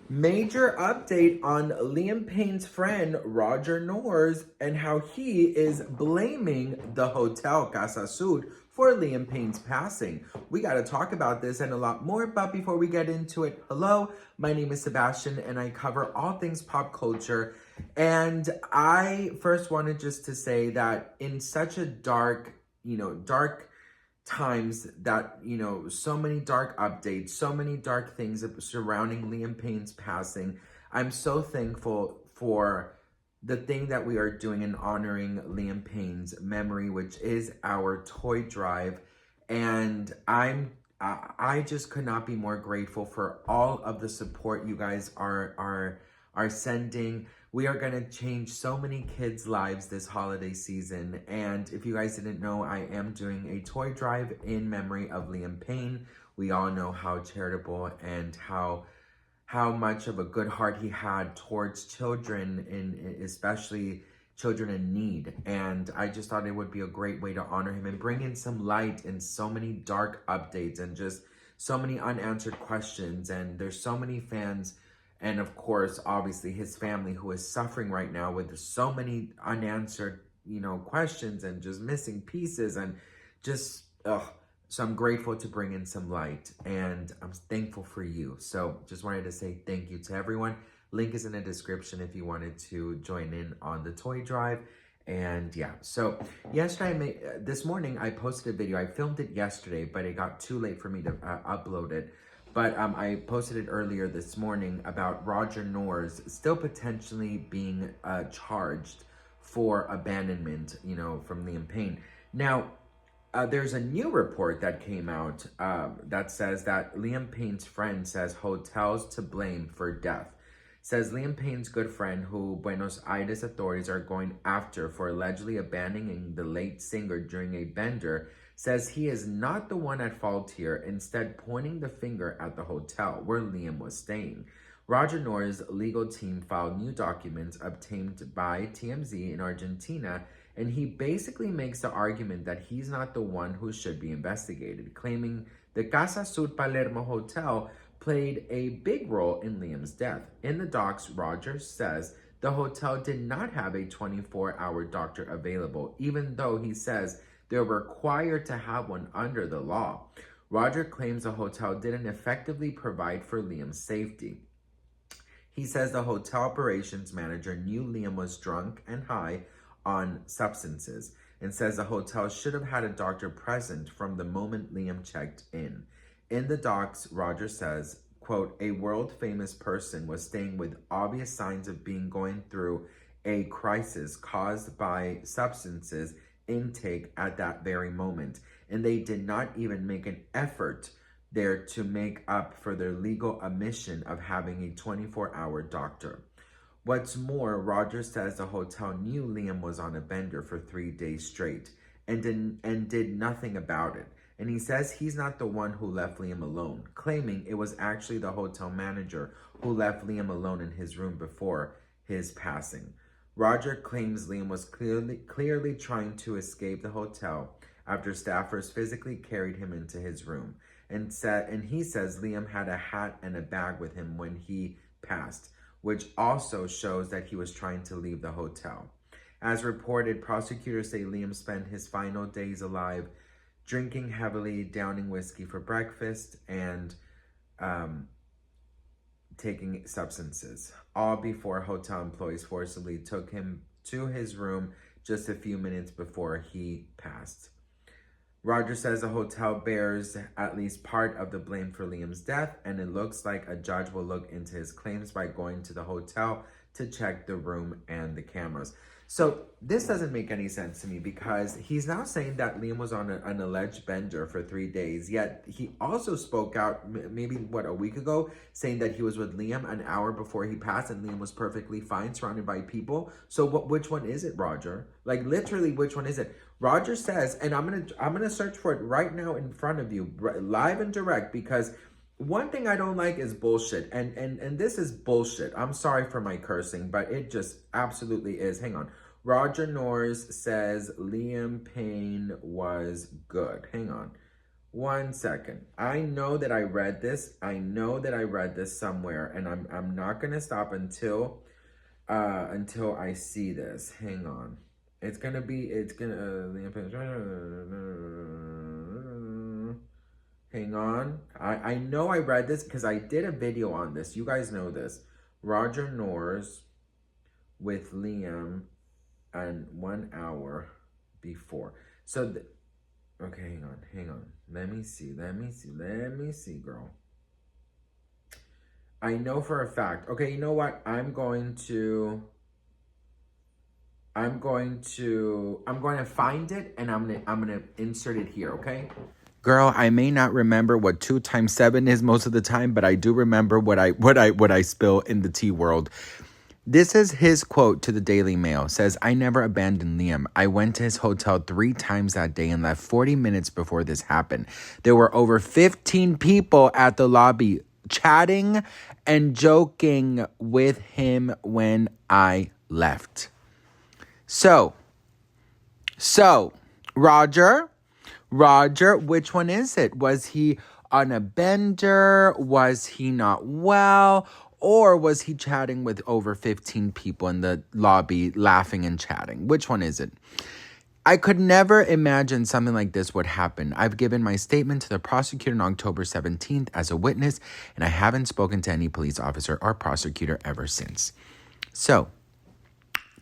Major update on Liam Payne's friend Roger Noors and how he is blaming the hotel Casa Sud for Liam Payne's passing. We got to talk about this and a lot more, but before we get into it, hello, my name is Sebastian and I cover all things pop culture. And I first wanted just to say that in such a dark times that, so many dark updates, so many dark things surrounding Liam Payne's passing. I'm so thankful for the thing that we are doing in honoring Liam Payne's memory, which is our toy drive. And I just could not be more grateful for all of the support you guys are sending. We are going to change so many kids' lives this holiday season. And if you guys didn't know, I am doing a toy drive in memory of Liam Payne. We all know how charitable and how much of a good heart he had towards children, especially children in need. And I just thought it would be a great way to honor him and bring in some light in so many dark updates and just so many unanswered questions. And there's so many fans and of course, obviously his family who is suffering right now with so many unanswered, questions and just missing pieces and just, So I'm grateful to bring in some light and I'm thankful for you. So just wanted to say thank you to everyone. Link is in the description if you wanted to join in on the toy drive. And yeah, so this morning I posted a video. I filmed it yesterday, but it got too late for me to upload it. But I posted it earlier this morning about Roger Noors still potentially being charged for abandonment, from Liam Payne. Now, there's a new report that came out that says that Liam Payne's friend says hotels to blame for death. Says Liam Payne's good friend, who Buenos Aires authorities are going after for allegedly abandoning the late singer during a bender, says he is not the one at fault here, instead pointing the finger at the hotel where Liam was staying. Roger Noors' legal team filed new documents obtained by TMZ in Argentina, and he basically makes the argument that he's not the one who should be investigated, claiming the Casa Sud Palermo Hotel played a big role in Liam's death. In the docs, Roger says the hotel did not have a 24-hour doctor available, even though he says they're required to have one under the law. Roger claims the hotel didn't effectively provide for Liam's safety. He says the hotel operations manager knew Liam was drunk and high on substances and says the hotel should have had a doctor present from the moment Liam checked in. In the docs, Roger says, quote, a world-famous person was staying with obvious signs of going through a crisis caused by substances intake at that very moment, and they did not even make an effort there to make up for their legal omission of having a 24-hour doctor. What's more, Rogers says the hotel knew Liam was on a bender for 3 days straight and did nothing about it. And he says he's not the one who left Liam alone, claiming it was actually the hotel manager who left Liam alone in his room before his passing. Roger claims Liam was clearly trying to escape the hotel after staffers physically carried him into his room, and he says Liam had a hat and a bag with him when he passed, which also shows that he was trying to leave the hotel. As reported, prosecutors say Liam spent his final days alive drinking heavily, downing whiskey for breakfast, and taking substances, all before hotel employees forcibly took him to his room just a few minutes before he passed. Roger says the hotel bears at least part of the blame for Liam's death, and it looks like a judge will look into his claims by going to the hotel to check the room and the cameras. So this doesn't make any sense to me, because he's now saying that Liam was on an alleged bender for 3 days, yet he also spoke out maybe, a week ago, saying that he was with Liam an hour before he passed and Liam was perfectly fine, surrounded by people. So which one is it, Roger? Like, literally, which one is it? Roger says, and I'm gonna search for it right now in front of you, live and direct, because one thing I don't like is bullshit, and this is bullshit. I'm sorry for my cursing, but it just absolutely is. Hang on. Roger Noors says Liam Payne was good. Hang on. 1 second. I know that I read this. I know that I read this somewhere, and I'm not gonna stop until I see this. Hang on. It's gonna hang on. I know I read this because I did a video on this. You guys know this. Roger Noors with Liam and 1 hour before. So, okay, hang on. Let me see, girl. I know for a fact. Okay, you know what? I'm going to find it, and I'm gonna insert it here, okay? Girl, I may not remember what 2 times 7 is most of the time, but I do remember what I spill in the tea world. This is his quote to the Daily Mail. Says, "I never abandoned Liam. I went to his hotel 3 times that day and left 40 minutes before this happened. There were over 15 people at the lobby chatting and joking with him when I left." So, Roger, which one is it? Was he on a bender? Was he not well? Or was he chatting with over 15 people in the lobby laughing and chatting? Which one is it? I could never imagine something like this would happen. I've given my statement to the prosecutor on October 17th as a witness, and I haven't spoken to any police officer or prosecutor ever since. So,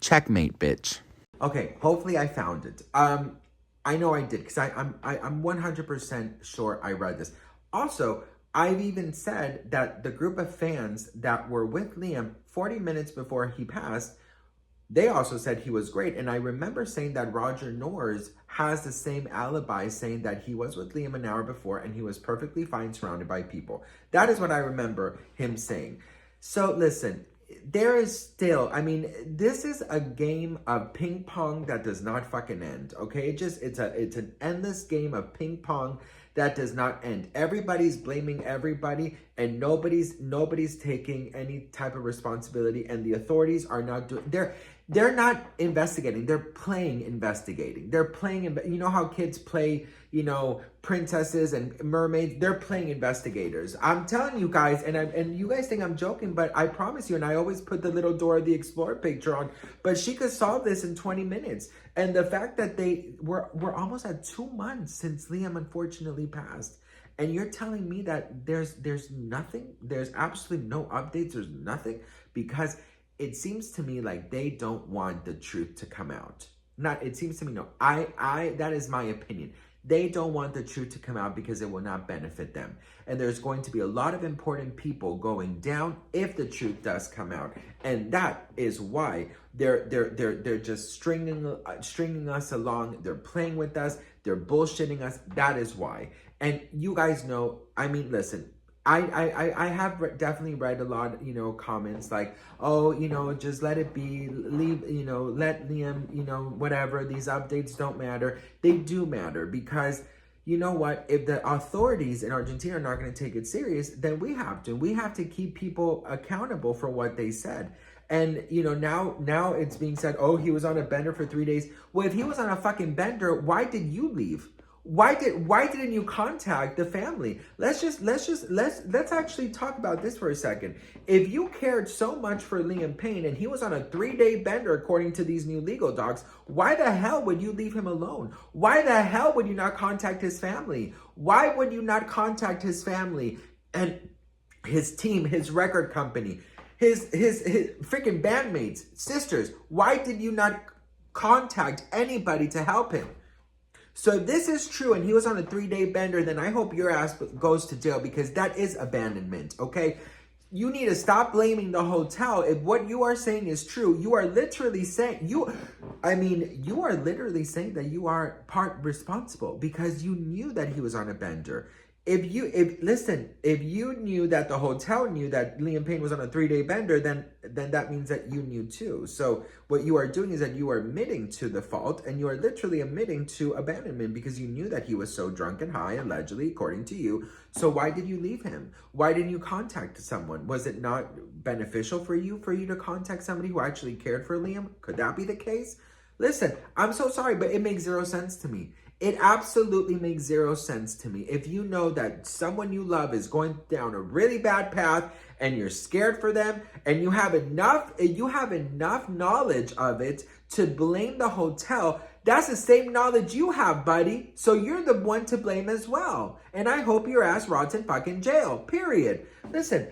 checkmate, bitch. Okay, hopefully I found it. I know I did, because I'm 100% sure I read this. Also, I've even said that the group of fans that were with Liam 40 minutes before he passed, they also said he was great. And I remember saying that Roger Noors has the same alibi, saying that he was with Liam an hour before and he was perfectly fine surrounded by people. That is what I remember him saying. So listen, there is still, I mean, this is a game of ping pong that does not fucking end, okay? It's an endless game of ping pong that does not end. Everybody's blaming everybody, and nobody's taking any type of responsibility, and the authorities are not doing, they're not investigating. They're playing investigating. They're playing, you know how kids play, you know, princesses and mermaids? They're playing investigators. I'm telling you guys, and you guys think I'm joking, but I promise you, and I always put the little Dora the Explorer picture on, but she could solve this in 20 minutes. And the fact that we're almost at 2 months since Liam unfortunately passed. And you're telling me that there's nothing, there's absolutely no updates, there's nothing, because it seems to me like they don't want the truth to come out. It seems to me, no, that is my opinion. They don't want the truth to come out because it will not benefit them. And there's going to be a lot of important people going down if the truth does come out. And that is why they're just stringing us along. They're playing with us. They're bullshitting us. That is why. And you guys know, I mean, listen, I have definitely read a lot, you know, comments like, oh, you know, just let it be, leave, you know, let Liam, you know, whatever, these updates don't matter. They do matter, because you know what, if the authorities in Argentina are not going to take it serious, then we have to keep people accountable for what they said. And, you know, now it's being said, oh, he was on a bender for 3 days. Well, if he was on a fucking bender, why did you leave? Why didn't you contact the family? Let's actually talk about this for a second. If you cared so much for Liam Payne and he was on a 3-day bender according to these new legal docs, why the hell would you leave him alone? Why the hell would you not contact his family? Why would you not contact his family and his team, his record company, his freaking bandmates, sisters? Why did you not contact anybody to help him? So if this is true and he was on a 3-day bender, then I hope your ass goes to jail, because that is abandonment, okay? You need to stop blaming the hotel. If what you are saying is true, you are literally saying, you are literally saying that you are part responsible, because you knew that he was on a bender. If you knew that the hotel knew that Liam Payne was on a 3-day bender, then that means that you knew too. So what you are doing is that you are admitting to the fault, and you are literally admitting to abandonment, because you knew that he was so drunk and high, allegedly, according to you. So why did you leave him? Why didn't you contact someone? Was it not beneficial for you to contact somebody who actually cared for Liam? Could that be the case? Listen, I'm so sorry, but it makes zero sense to me. It absolutely makes zero sense to me. If you know that someone you love is going down a really bad path and you're scared for them and you have enough knowledge of it to blame the hotel, that's the same knowledge you have, buddy. So you're the one to blame as well. And I hope your ass rots in fucking jail, period. Listen,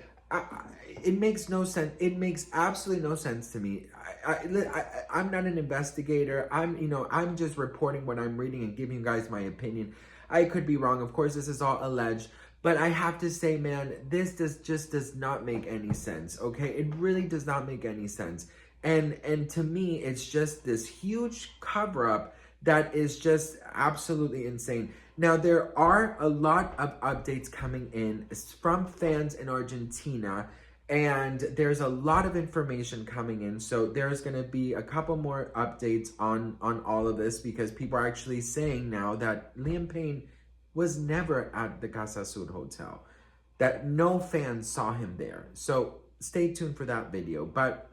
it makes no sense. It makes absolutely no sense to me. I'm not an investigator. I'm just reporting what I'm reading and giving you guys my opinion. I could be wrong. Of course, this is all alleged. But I have to say, man, this just does not make any sense, okay? It really does not make any sense. And to me, it's just this huge cover-up that is just absolutely insane. Now, there are a lot of updates coming in from fans in Argentina, and there's a lot of information coming in. So there's going to be a couple more updates on all of this, because people are actually saying now that Liam Payne was never at the Casa Sud Hotel, that no fans saw him there. So stay tuned for that video. But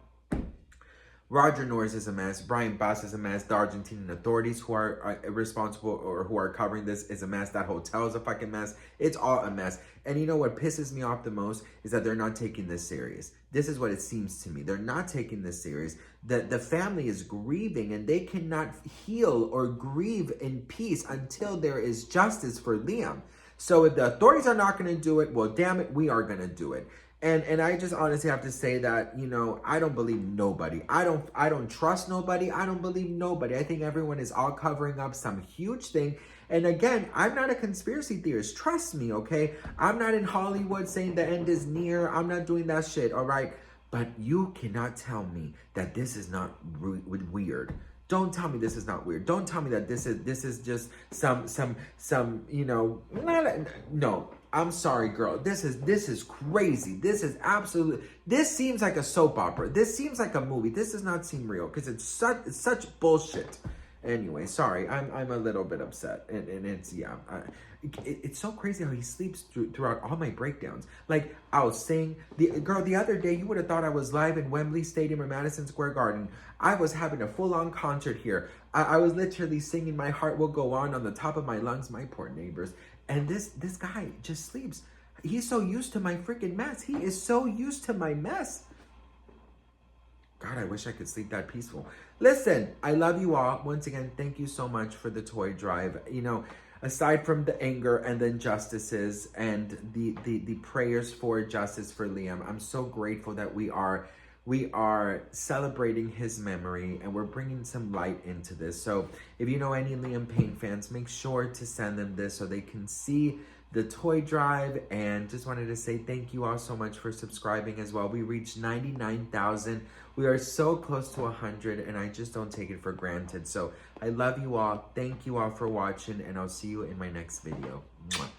Roger Norris is a mess. Brian Bass is a mess. The Argentinian authorities who are responsible or who are covering this is a mess. That hotel is a fucking mess. It's all a mess. And you know what pisses me off the most is that they're not taking this serious. This is what it seems to me. They're not taking this serious. The family is grieving, and they cannot heal or grieve in peace until there is justice for Liam. So if the authorities are not going to do it, well, damn it, we are going to do it. And I just honestly have to say that, you know, I don't believe nobody. I don't trust nobody. I don't believe nobody. I think everyone is all covering up some huge thing. And again, I'm not a conspiracy theorist. Trust me, okay? I'm not in Hollywood saying the end is near. I'm not doing that shit, all right? But you cannot tell me that this is not weird. Don't tell me this is not weird. Don't tell me that this is just some you know, no. I'm sorry, girl. This is crazy. This is absolutely. This seems like a soap opera. This seems like a movie. This does not seem real, because it's such bullshit. Anyway, sorry. I'm a little bit upset, and it's it's so crazy how he sleeps throughout all my breakdowns. Like, I was saying, the other day, you would have thought I was live in Wembley Stadium or Madison Square Garden. I was having a full-on concert here. I was literally singing "My Heart Will Go On" the top of my lungs. My poor neighbors. And this guy just sleeps. He's so used to my freaking mess. He is so used to my mess. God, I wish I could sleep that peaceful. Listen, I love you all. Once again, thank you so much for the toy drive. You know, aside from the anger and the injustices and the prayers for justice for Liam, I'm so grateful that we are celebrating his memory, and we're bringing some light into this. So if you know any Liam Payne fans, make sure to send them this so they can see the toy drive. And just wanted to say thank you all so much for subscribing as well. We reached 99,000. We are so close to 100, and I just don't take it for granted. So I love you all. Thank you all for watching, and I'll see you in my next video. Mwah.